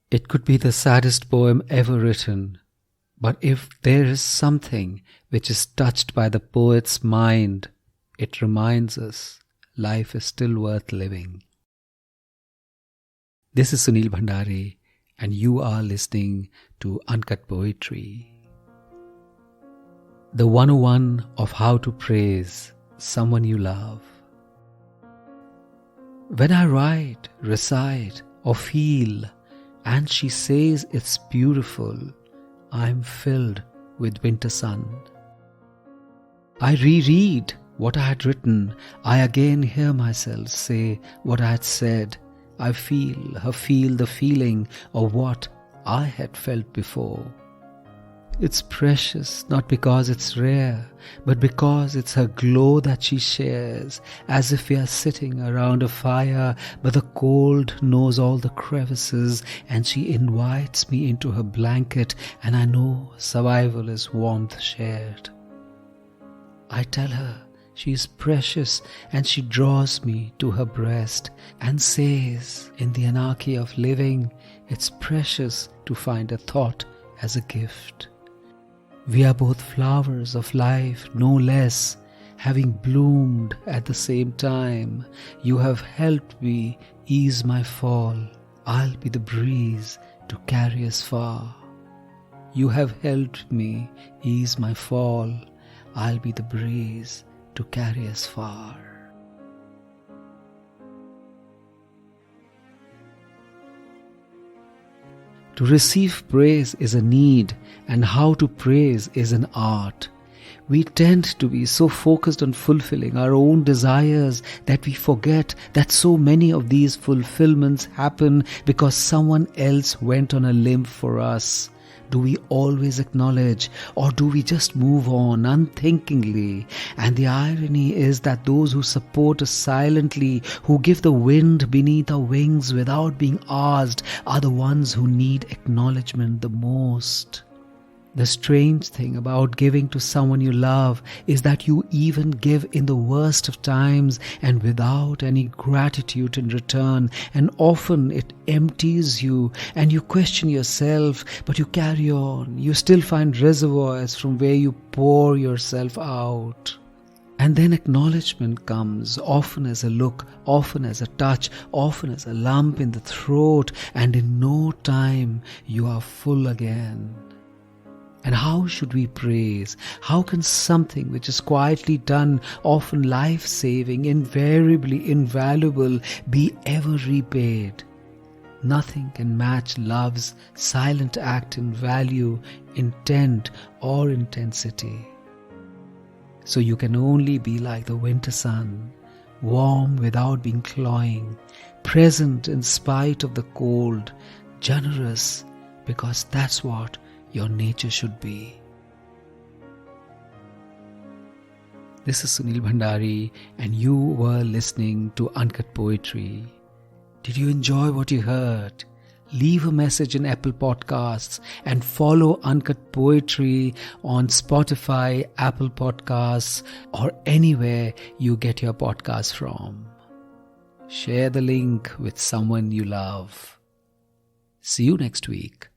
It could be the saddest poem ever written, but if there is something which is touched by the poet's mind, it reminds us life is still worth living. This is Sunil Bhandari, and you are listening to Uncut Poetry. The 101 of how to praise someone you love. When I write, recite, or feel, and she says it's beautiful, I'm filled with winter sun. I reread what I had written. I again hear myself say what I had said. I feel the feeling of what I had felt before. It's precious not because it's rare, but because it's her glow that she shares, as if we are sitting around a fire, but the cold knows all the crevices, and she invites me into her blanket, and I know survival is warmth shared. I tell her she is precious, and she draws me to her breast and says, in the anarchy of living, it's precious to find a thought as a gift. We are both flowers of life, no less, having bloomed at the same time. You have helped me ease my fall. I'll be the breeze to carry us far. You have helped me ease my fall. I'll be the breeze to carry us far. To receive praise is a need, and how to praise is an art. We tend to be so focused on fulfilling our own desires that we forget that so many of these fulfillments happen because someone else went on a limb for us. Do we always acknowledge, or do we just move on unthinkingly? And the irony is that those who support us silently, who give the wind beneath our wings without being asked, are the ones who need acknowledgement the most. The strange thing about giving to someone you love is that you even give in the worst of times and without any gratitude in return, and often it empties you and you question yourself, but you carry on. You still find reservoirs from where you pour yourself out. And then acknowledgement comes, often as a look, often as a touch, often as a lump in the throat, and in no time you are full again. And how should we praise? How can something which is quietly done, often life-saving, invariably invaluable, be ever repaid? Nothing can match love's silent act in value, intent, or intensity. So you can only be like the winter sun, warm without being cloying, present in spite of the cold, generous because that's what your nature should be. This is Sunil Bhandari, and you were listening to Uncut Poetry. Did you enjoy what you heard? Leave a message in Apple Podcasts and follow Uncut Poetry on Spotify, Apple Podcasts, or anywhere you get your podcasts from. Share the link with someone you love. See you next week.